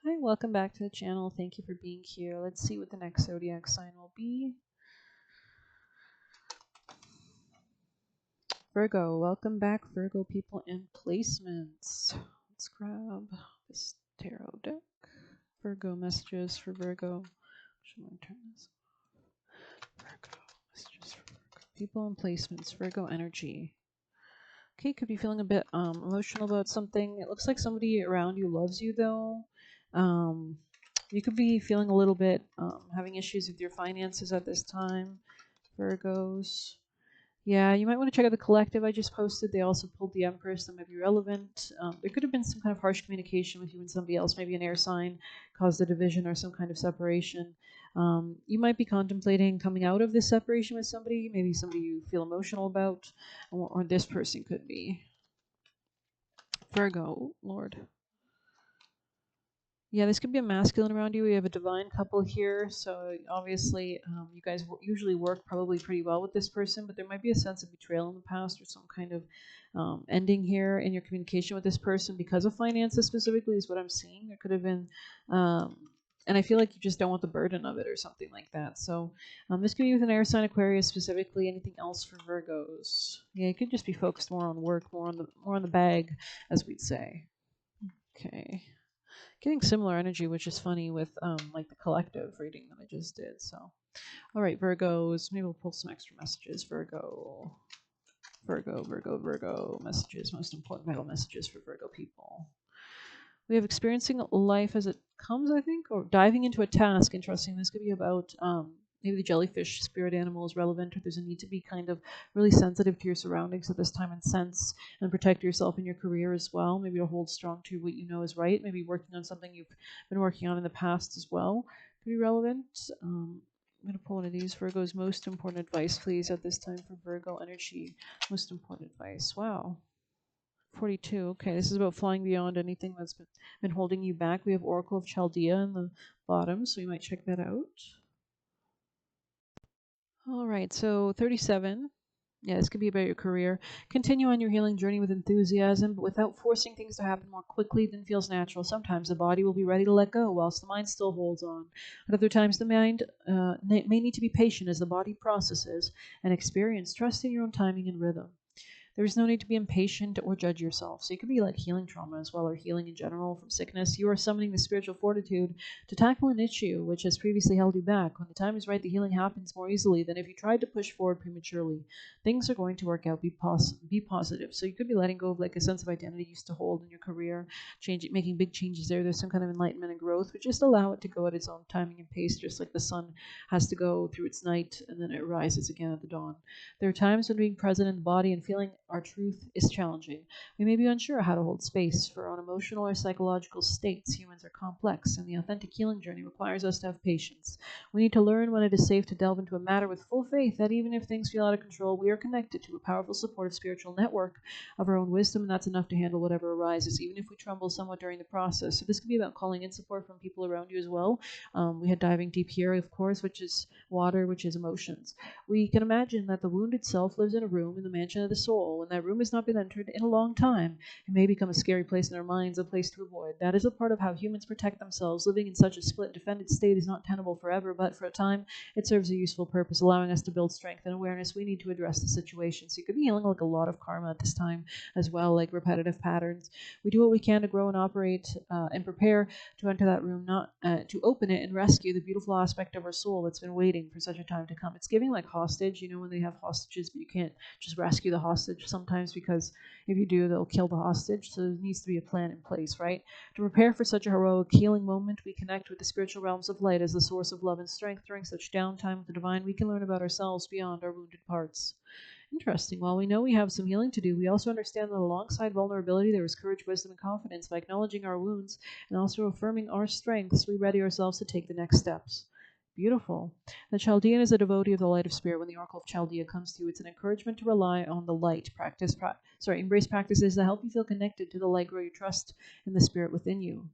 Hi, welcome back to the channel. Thank you for being here. Let's see what the next zodiac sign will be. Virgo, welcome back, Virgo people and placements. Let's grab this tarot deck. Virgo messages for Virgo. Should I turn this off? Virgo messages for Virgo people and placements. Virgo energy. Okay, could be feeling a bit emotional about something. It looks like somebody around you loves you though. You could be feeling a little bit having issues with your finances at this time, Virgos. Yeah, you might want to check out the collective I just posted. They also pulled the Empress. That might be relevant. There could have been some kind of harsh communication with you and somebody else, maybe an air sign caused a division or some kind of separation. You might be contemplating coming out of this separation with somebody, maybe somebody you feel emotional about, or this person could be. Virgo, Lord. Yeah, this could be a masculine around you. We have a divine couple here, so obviously you guys usually work probably pretty well with this person, but there might be a sense of betrayal in the past or some kind of ending here in your communication with this person because of finances specifically is what I'm seeing. There could have been, and I feel like you just don't want the burden of it or something like that. So this could be with an air sign, Aquarius specifically. Anything else for Virgos? Yeah, it could just be focused more on work, more on the bag, as we'd say. Okay. Getting similar energy, which is funny with like the collective reading that I just did. So, all right, Virgos. Maybe we'll pull some extra messages. Virgo, Virgo messages. Most important vital messages for Virgo people. We have experiencing life as it comes, I think, or diving into a task. Interesting. This could be about maybe the jellyfish spirit animal is relevant, or there's a need to be kind of really sensitive to your surroundings at this time and sense and protect yourself in your career as well. Maybe to hold strong to what you know is right. Maybe working on something you've been working on in the past as well could be relevant. I'm going to pull one of these. Virgo's most important advice, please, at this time for Virgo energy. Most important advice. Wow. 42. Okay, this is about flying beyond anything that's been holding you back. We have Oracle of Chaldea in the bottom, so you might check that out. All right, so 37. Yeah, this could be about your career. Continue on your healing journey with enthusiasm, but without forcing things to happen more quickly than feels natural. Sometimes the body will be ready to let go, whilst the mind still holds on. At other times, the mind may need to be patient as the body processes and experience. Trust in your own timing and rhythm. There is no need to be impatient or judge yourself. So you could be like healing trauma as well, or healing in general from sickness. You are summoning the spiritual fortitude to tackle an issue which has previously held you back. When the time is right, the healing happens more easily than if you tried to push forward prematurely. Things are going to work out. Be positive. So you could be letting go of like a sense of identity you used to hold in your career, making big changes there. There's some kind of enlightenment and growth, but just allow it to go at its own timing and pace, just like the sun has to go through its night and then it rises again at the dawn. There are times when being present in the body and feeling our truth is challenging. We may be unsure how to hold space for our own emotional or psychological states. Humans are complex, and the authentic healing journey requires us to have patience. We need to learn when it is safe to delve into a matter with full faith that even if things feel out of control, we are connected to a powerful, supportive spiritual network of our own wisdom, and that's enough to handle whatever arises, even if we tremble somewhat during the process. So this can be about calling in support from people around you as well. We had diving deep here, of course, which is water, which is emotions. We can imagine that the wound itself lives in a room in the mansion of the soul. When that room has not been entered in a long time, it may become a scary place in our minds, a place to avoid. That is a part of how humans protect themselves. Living in such a split, defended state is not tenable forever, but for a time, it serves a useful purpose, allowing us to build strength and awareness. We need to address the situation. So you could be healing like a lot of karma at this time as well, like repetitive patterns. We do what we can to grow and operate and prepare to enter that room, not to open it and rescue the beautiful aspect of our soul that's been waiting for such a time to come. It's giving like hostage, you know, when they have hostages, but you can't just rescue the hostage sometimes because if you do, they'll kill the hostage. So there needs to be a plan in place, right? To prepare for such a heroic healing moment, we connect with the spiritual realms of light as the source of love and strength. During such downtime with the divine, we can learn about ourselves beyond our wounded parts. Interesting. While we know we have some healing to do, we also understand that alongside vulnerability, there is courage, wisdom, and confidence. By acknowledging our wounds and also affirming our strengths, we ready ourselves to take the next steps. Beautiful. The Chaldean is a devotee of the light of spirit. When the Oracle of Chaldea comes to you, it's an encouragement to rely on the light. Embrace practices that help you feel connected to the light, grow your trust in the spirit within you.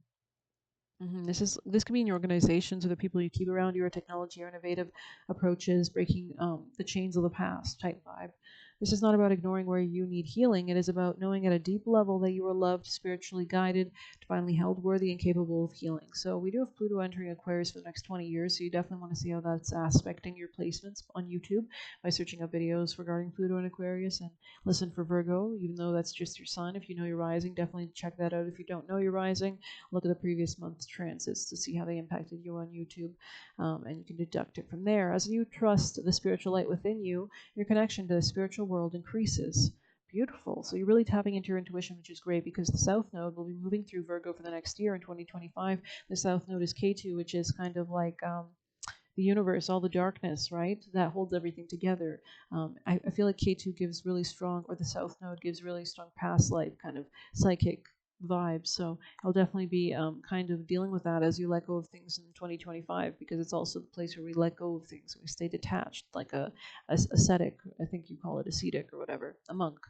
This could be in your organizations or the people you keep around you, or technology or innovative approaches, breaking the chains of the past type vibe. This is not about ignoring where you need healing. It is about knowing at a deep level that you are loved, spiritually guided, divinely held, worthy, and capable of healing. So we do have Pluto entering Aquarius for the next 20 years, so you definitely want to see how that's aspecting your placements on YouTube by searching up videos regarding Pluto and Aquarius, and listen for Virgo, even though that's just your sun. If you know your rising, definitely check that out. If you don't know your rising, look at the previous month's transits to see how they impacted you on YouTube, and you can deduct it from there. As you trust the spiritual light within you, your connection to the spiritual world increases. Beautiful. So you're really tapping into your intuition, which is great because the South Node will be moving through Virgo for the next year in 2025. The South Node is K2, which is kind of like the universe, all the darkness, right? That holds everything together. I feel like K2 gives really strong, or the South Node gives really strong past life kind of psychic vibes. So I'll definitely be kind of dealing with that as you let go of things in 2025, because it's also the place where we let go of things. We stay detached, like a ascetic. I think you call it ascetic or whatever, a monk.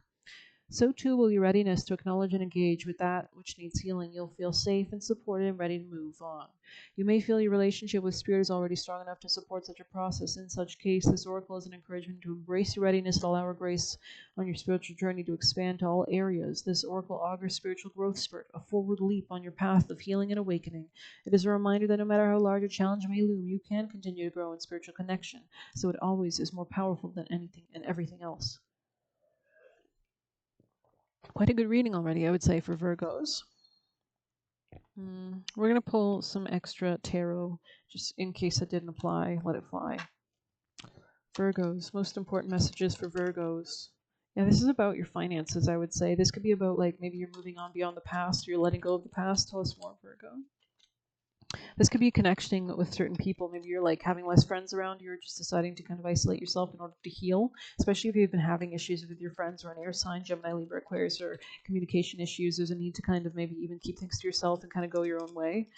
So too will your readiness to acknowledge and engage with that which needs healing. You'll feel safe and supported and ready to move on. You may feel your relationship with Spirit is already strong enough to support such a process. In such case, this oracle is an encouragement to embrace your readiness to allow our grace on your spiritual journey to expand to all areas. This oracle augurs spiritual growth spurt, a forward leap on your path of healing and awakening. It is a reminder that no matter how large a challenge may loom, you can continue to grow in spiritual connection. So it always is more powerful than anything and everything else. Quite a good reading already, I would say, for Virgos. We're going to pull some extra tarot, just in case it didn't apply. Let it fly. Virgos, most important messages for Virgos. Yeah, this is about your finances, I would say. This could be about, like, maybe you're moving on beyond the past, or you're letting go of the past. Tell us more, Virgo. This could be connecting with certain people. Maybe you're like having less friends around. You're just deciding to kind of isolate yourself in order to heal, especially if you've been having issues with your friends or an air sign, Gemini, Libra, Aquarius, or communication issues. There's a need to kind of maybe even keep things to yourself and kind of go your own way.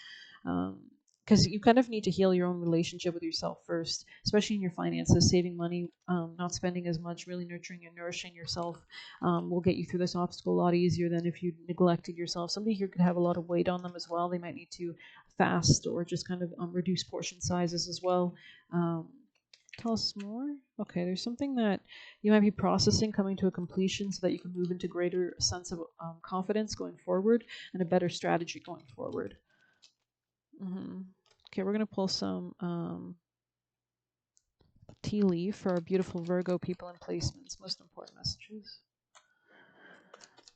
Because you kind of need to heal your own relationship with yourself first, especially in your finances. Saving money, not spending as much, really nurturing and nourishing yourself will get you through this obstacle a lot easier than if you neglected yourself. Somebody here could have a lot of weight on them as well. They might need to fast or just kind of reduce portion sizes as well. Tell us more. Okay, there's something that you might be processing coming to a completion so that you can move into greater sense of confidence going forward and a better strategy going forward. Okay, we're going to pull some tea leaf for our beautiful Virgo people and placements. Most important messages.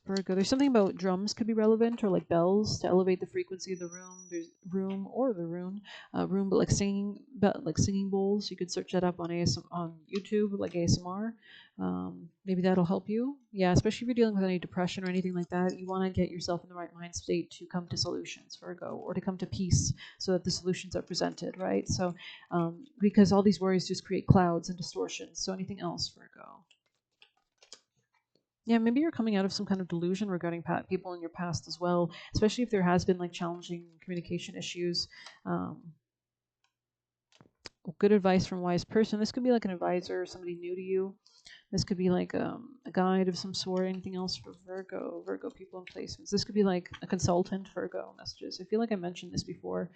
Virgo, there's something about drums could be relevant, or like bells to elevate the frequency of the room. There's room or the room, but like singing bowls. You could search that up on on YouTube, like ASMR. Maybe that'll help you. Yeah, especially if you're dealing with any depression or anything like that. You want to get yourself in the right mind state to come to solutions, Virgo, or to come to peace, so that the solutions are presented, right? So, because all these worries just create clouds and distortions. So anything else, Virgo? Yeah, maybe you're coming out of some kind of delusion regarding people in your past as well, especially if there has been like challenging communication issues. Good advice from a wise person. This could be like an advisor or somebody new to you. This could be like a guide of some sort. Anything else for Virgo people in placements? This could be like a consultant, Virgo messages. I feel like I mentioned this before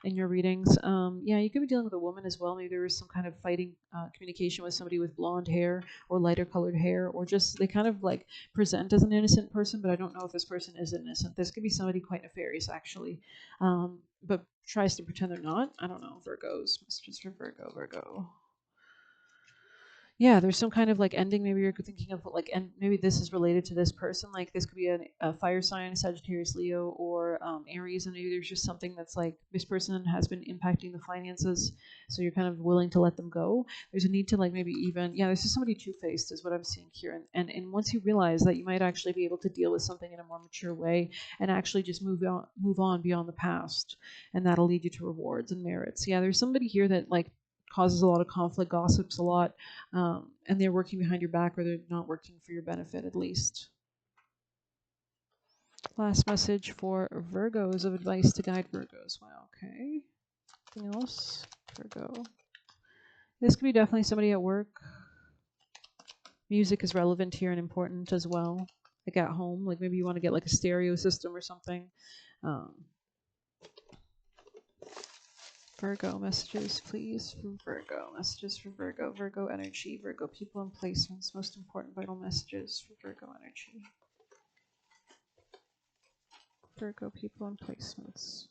in your readings. Yeah, you could be dealing with a woman as well. Maybe there was some kind of fighting communication with somebody with blonde hair or lighter colored hair, or just they kind of like present as an innocent person, but I don't know if this person is innocent. This could be somebody quite nefarious, actually, but tries to pretend they're not. I don't know. Virgos, messages for Virgo. Yeah, there's some kind of like ending. Maybe you're thinking of like, and maybe this is related to this person. Like this could be a fire sign, Sagittarius, Leo, or Aries, and maybe there's just something that's like this person has been impacting the finances, so you're kind of willing to let them go. There's a need to like maybe even this is somebody two-faced is what I'm seeing here, and once you realize that you might actually be able to deal with something in a more mature way and actually just move on beyond the past, and that'll lead you to rewards and merits. Yeah, there's somebody here that like causes a lot of conflict, gossips a lot, and they're working behind your back, or they're not working for your benefit at least. Last message for Virgos of advice to guide Virgos. Wow, okay. Anything else? Virgo. This could be definitely somebody at work. Music is relevant here and important as well. Like at home, like maybe you want to get like a stereo system or something. Virgo messages, please, from Virgo. Messages for Virgo. Virgo energy. Virgo people and placements. Most important vital messages for Virgo energy. Virgo people and placements.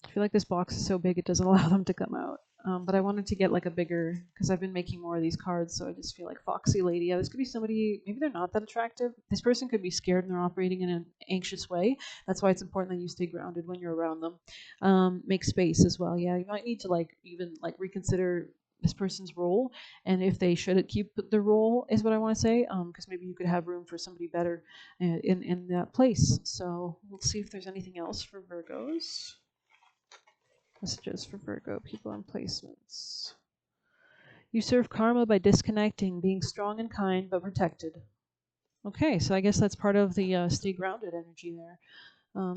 I feel like this box is so big it doesn't allow them to come out. But I wanted to get like a bigger, because I've been making more of these cards, so I just feel like foxy lady. Yeah, this could be somebody, maybe they're not that attractive. This person could be scared and they're operating in an anxious way. That's why it's important that you stay grounded when you're around them. Make space as well. Yeah, you might need to like even like reconsider this person's role, and if they should keep the role is what I want to say, because maybe you could have room for somebody better in that place. So let's see if there's anything else for Virgos. Messages for Virgo people and placements. You serve karma by disconnecting, being strong and kind but protected. Okay, so I guess that's part of the stay grounded energy there.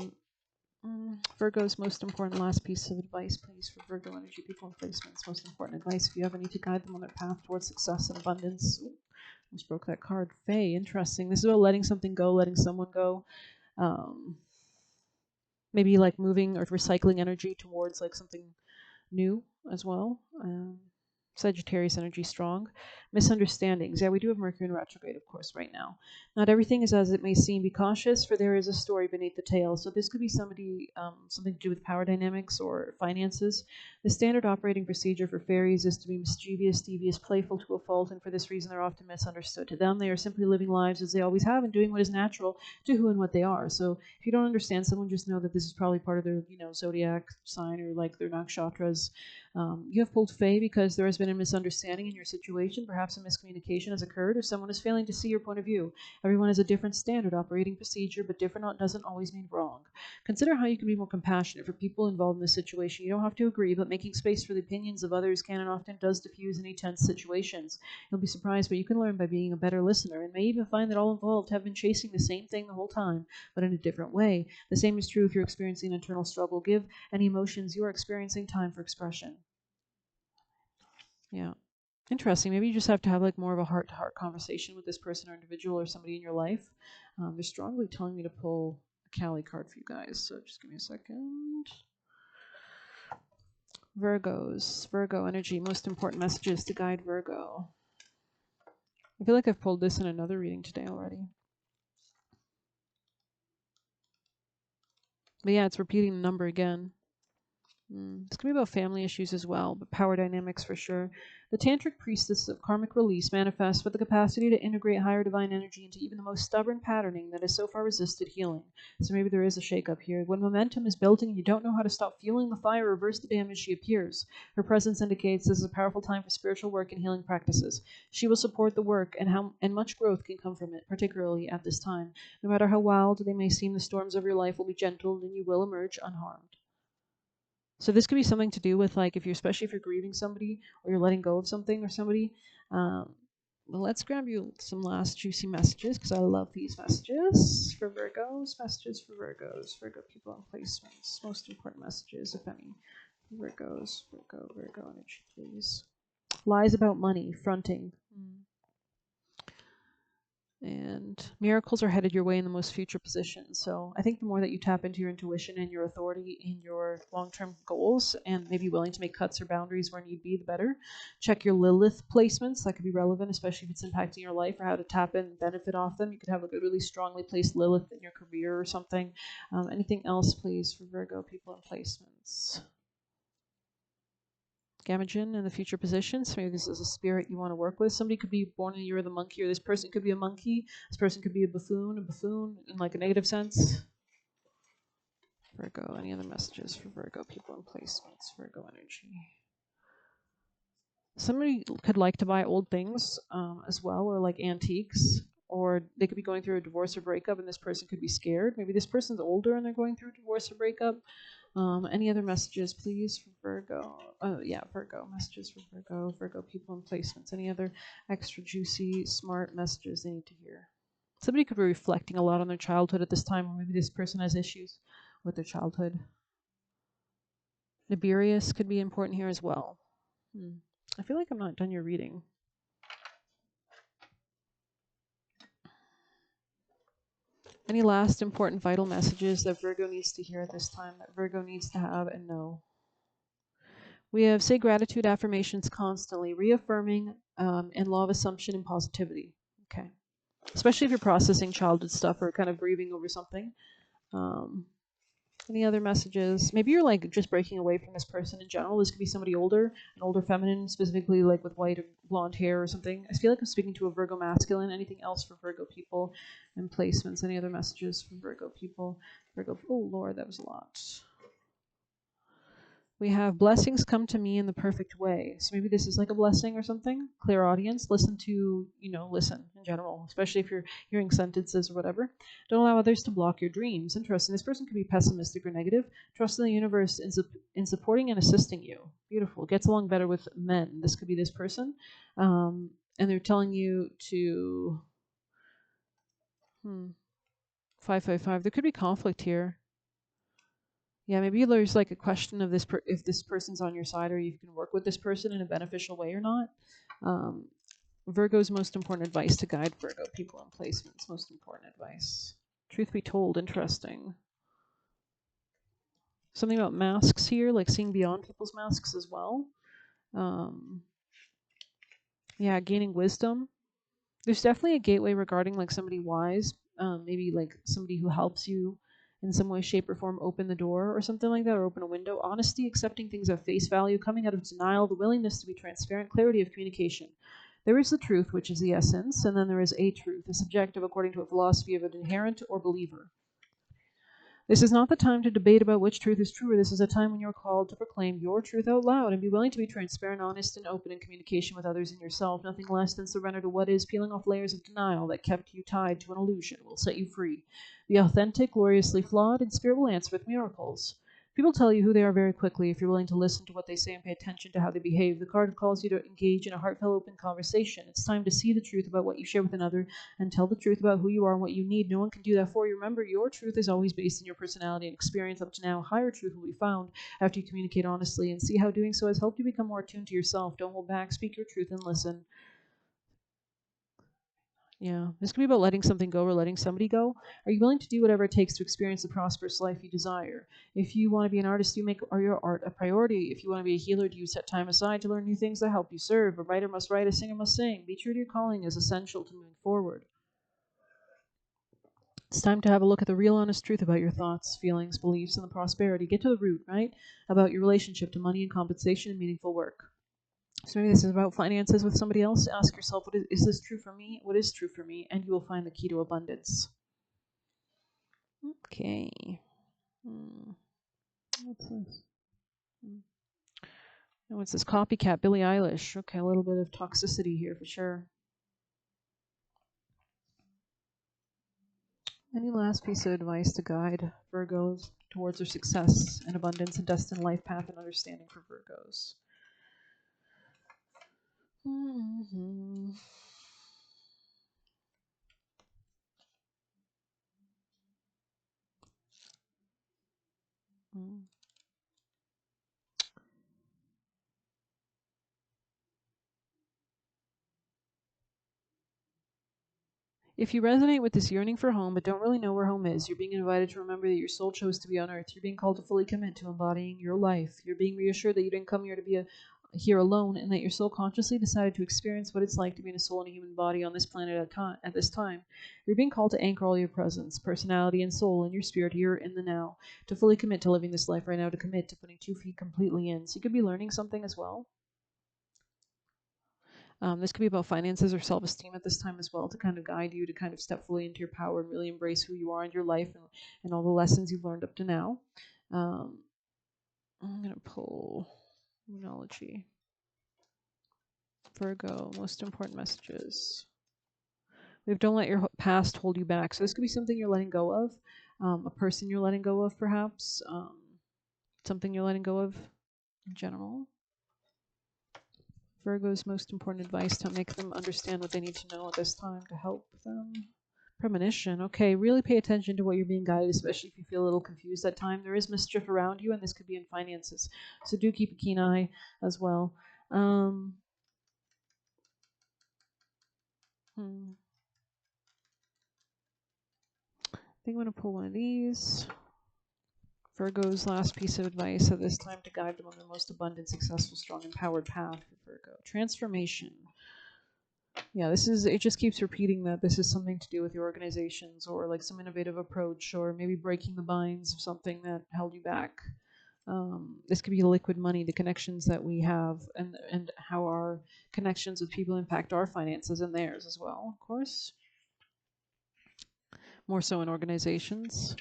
Virgo's most important last piece of advice, please, for Virgo energy people and placements. Most important advice if you have any to guide them on their path towards success and abundance. Ooh, almost broke that card. Faye, interesting. This is about letting something go, letting someone go. Maybe like moving or recycling energy towards like something new as well. Sagittarius energy strong. Misunderstandings. Yeah, we do have Mercury in retrograde, of course, right now. Not everything is as it may seem. Be cautious, for there is a story beneath the tale. So this could be somebody, something to do with power dynamics or finances. The standard operating procedure for fairies is to be mischievous, devious, playful to a fault, and for this reason they're often misunderstood. To them, they are simply living lives as they always have and doing what is natural to who and what they are. So if you don't understand someone, just know that this is probably part of their, zodiac sign or like their nakshatras. You have pulled Fae because there has been a misunderstanding in your situation. Perhaps a miscommunication has occurred, or someone is failing to see your point of view. Everyone has a different standard operating procedure, but different doesn't always mean wrong. Consider how you can be more compassionate for people involved in this situation. You don't have to agree, but making space for the opinions of others can and often does diffuse any tense situations. You'll be surprised, but you can learn by being a better listener, and may even find that all involved have been chasing the same thing the whole time, but in a different way. The same is true if you're experiencing an internal struggle. Give any emotions you are experiencing time for expression. Yeah. Interesting. Maybe you just have to have like more of a heart-to-heart conversation with this person or individual or somebody in your life. They're strongly telling me to pull a Cali card for you guys, so just give me a second. Virgos. Virgo energy. Most important messages to guide Virgo. I feel like I've pulled this in another reading today already. But yeah, it's repeating the number again. It's going to be about family issues as well, but power dynamics for sure. The tantric priestess of karmic release manifests with the capacity to integrate higher divine energy into even the most stubborn patterning that has so far resisted healing. So maybe there is a shakeup here. When momentum is building and you don't know how to stop fueling the fire or reverse the damage, she appears. Her presence indicates this is a powerful time for spiritual work and healing practices. She will support the work, and much growth can come from it, particularly at this time. No matter how wild they may seem, the storms of your life will be gentled and you will emerge unharmed. So this could be something to do with like especially if you're grieving somebody or you're letting go of something or somebody. Well, let's grab you some last juicy messages because I love these messages for Virgos. Messages for Virgos. Virgo people and placements. Most important messages, if any. Virgos. Virgo energy, please. Lies about money. Fronting. And miracles are headed your way in the most future positions. So I think the more that you tap into your intuition and your authority in your long-term goals and maybe willing to make cuts or boundaries where need be, the better. Check your Lilith placements. That could be relevant, especially if it's impacting your life or how to tap in and benefit off them. You could have a really strongly placed Lilith in your career or something. Anything else, please, for Virgo people and placements? Gamagen in the future positions. Maybe this is a spirit you want to work with. Somebody could be born in the year of the monkey, or this person could be a monkey. This person could be a buffoon in like a negative sense. Virgo, any other messages for Virgo people and placements? Virgo energy. Somebody could like to buy old things as well, or like antiques, or they could be going through a divorce or breakup, and this person could be scared. Maybe this person's older and they're going through a divorce or breakup. Any other messages, please, for Virgo? Virgo. Messages for Virgo people and placements. Any other extra juicy, smart messages they need to hear? Somebody could be reflecting a lot on their childhood at this time, or maybe this person has issues with their childhood. Nibirius could be important here as well. I feel like I'm not done your reading. Any last important vital messages that Virgo needs to hear at this time, that Virgo needs to have and know? We have say gratitude affirmations constantly, reaffirming and law of assumption and positivity. Okay. Especially if you're processing childhood stuff or kind of grieving over something. Any other messages? Maybe you're like just breaking away from this person in general. This could be somebody older, an older feminine, specifically like with white or blonde hair or something. I feel like I'm speaking to a Virgo masculine. Anything else for Virgo people and placements? Any other messages from Virgo people? Virgo, oh Lord, that was a lot. We have blessings come to me in the perfect way. So maybe this is like a blessing or something. Clear audience. Listen to, listen in general, especially if you're hearing sentences or whatever. Don't allow others to block your dreams. Interesting. This person could be pessimistic or negative. Trust in the universe in supporting and assisting you. Beautiful. Gets along better with men. This could be this person. And they're telling you to... 555. There could be conflict here. Yeah, maybe there's like a question of this if this person's on your side or you can work with this person in a beneficial way or not. Virgo's most important advice to guide Virgo people in placements. Most important advice. Truth be told, interesting. Something about masks here, like seeing beyond people's masks as well. Yeah, gaining wisdom. There's definitely a gateway regarding like somebody wise, maybe like somebody who helps you in some way, shape, or form open the door or something like that, or open a window. Honesty, accepting things at face value, coming out of denial, the willingness to be transparent, clarity of communication. There is the truth, which is the essence, and then there is a truth, a subjective according to a philosophy of an inherent or believer. This is not the time to debate about which truth is truer. This is a time when you're called to proclaim your truth out loud and be willing to be transparent, honest, and open in communication with others and yourself. Nothing less than surrender to what is, peeling off layers of denial that kept you tied to an illusion will set you free. Be authentic, gloriously flawed, and spirit will answer with miracles. People tell you who they are very quickly if you're willing to listen to what they say and pay attention to how they behave. The card calls you to engage in a heartfelt, open conversation. It's time to see the truth about what you share with another and tell the truth about who you are and what you need. No one can do that for you. Remember, your truth is always based in your personality and experience. Up to now, higher truth will be found after you communicate honestly and see how doing so has helped you become more attuned to yourself. Don't hold back. Speak your truth and listen. Yeah, this could be about letting something go or letting somebody go. Are you willing to do whatever it takes to experience the prosperous life you desire? If you want to be an artist, you make your art a priority. If you want to be a healer, do you set time aside to learn new things that help you serve? A writer must write, a singer must sing. Be true to your calling is essential to moving forward. It's time to have a look at the real honest truth about your thoughts, feelings, beliefs, and the prosperity. Get to the root, right? About your relationship to money and compensation and meaningful work. So maybe this is about finances with somebody else. Ask yourself, is this true for me? What is true for me? And you will find the key to abundance. Okay. What's this? What's this? Copycat, Billie Eilish. Okay, a little bit of toxicity here for sure. Any last piece of advice to guide Virgos towards their success and abundance and destined life path and understanding for Virgos? If you resonate with this yearning for home but don't really know where home is, you're being invited to remember that your soul chose to be on earth. You're being called to fully commit to embodying your life. You're being reassured that you didn't come here to be here alone, and that your soul consciously decided to experience what it's like to be in a soul in a human body on this planet at this time. You're being called to anchor all your presence, personality, and soul in your spirit here in the now, to fully commit to living this life right now, to commit to putting 2 feet completely in. So you could be learning something as well. This could be about finances or self-esteem at this time as well, to kind of guide you to kind of step fully into your power and really embrace who you are in your life and all the lessons you've learned up to now. I'm going to pull Moonology. Virgo, most important messages. We have don't let your past hold you back. So this could be something you're letting go of, a person you're letting go of perhaps, something you're letting go of in general. Virgo's most important advice to make them understand what they need to know at this time to help them. Premonition. Okay, really pay attention to what you're being guided, especially if you feel a little confused at time. There is mischief around you, and this could be in finances. So do keep a keen eye as well. think I'm going to pull one of these. Virgo's last piece of advice at this time to guide them on the most abundant, successful, strong, empowered path for Virgo. Transformation. Yeah, it just keeps repeating that this is something to do with your organizations or like some innovative approach or maybe breaking the binds of something that held you back. This could be liquid money, the connections that we have, and how our connections with people impact our finances and theirs as well, of course. More so in organizations.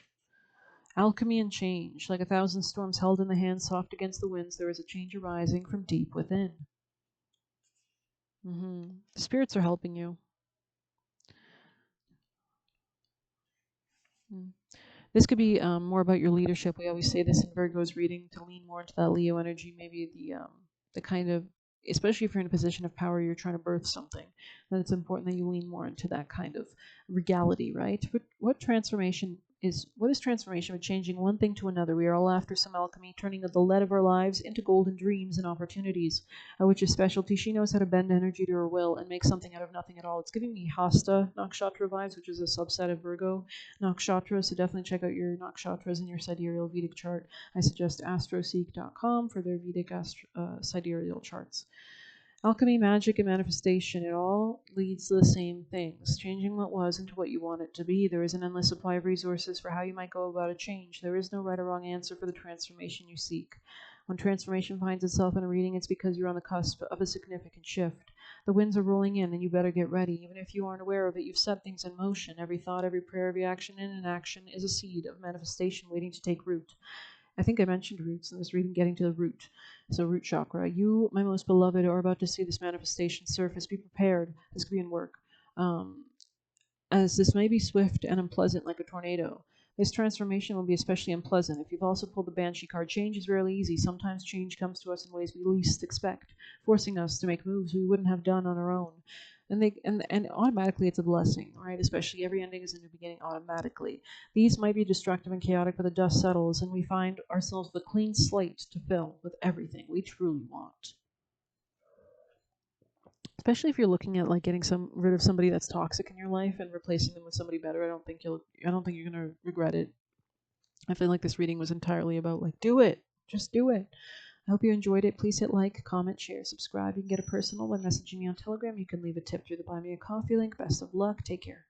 Alchemy and change. Like 1,000 storms held in the hand, soft against the winds, there is a change arising from deep within. The spirits are helping you. This could be more about your leadership. We always say this in Virgo's reading, to lean more into that Leo energy, maybe the kind of, especially if you're in a position of power, you're trying to birth something, then it's important that you lean more into that kind of regality, right? But what is transformation? But changing one thing to another. We are all after some alchemy, turning the lead of our lives into golden dreams and opportunities, which is specialty. She knows how to bend energy to her will and make something out of nothing at all. It's giving me Hasta Nakshatra vibes, which is a subset of Virgo Nakshatra, so definitely check out your nakshatras in your sidereal Vedic chart. I suggest astroseek.com for their Vedic sidereal charts. Alchemy, magic, and manifestation, it all leads to the same things, changing what was into what you want it to be. There is an endless supply of resources for how you might go about a change. There is no right or wrong answer for the transformation you seek. When transformation finds itself in a reading, it's because you're on the cusp of a significant shift. The winds are rolling in, and you better get ready. Even if you aren't aware of it, you've set things in motion. Every thought, every prayer, every action and inaction is a seed of manifestation waiting to take root. I think I mentioned roots in this reading, getting to the root. So root chakra. You, my most beloved, are about to see this manifestation surface. Be prepared. This could be in work. As this may be swift and unpleasant like a tornado. This transformation will be especially unpleasant. If you've also pulled the Banshee card, change is rarely easy. Sometimes change comes to us in ways we least expect, forcing us to make moves we wouldn't have done on our own. And automatically it's a blessing, right? Especially every ending is a new beginning automatically. These might be destructive and chaotic, but the dust settles and we find ourselves with a clean slate to fill with everything we truly want. Especially if you're looking at like getting rid of somebody that's toxic in your life and replacing them with somebody better. I don't think you're gonna regret it. I feel like this reading was entirely about like, do it, just do it. I hope you enjoyed it. Please hit like, comment, share, subscribe. You can get a personal by messaging me on Telegram. You can leave a tip through the Buy Me a Coffee link. Best of luck. Take care.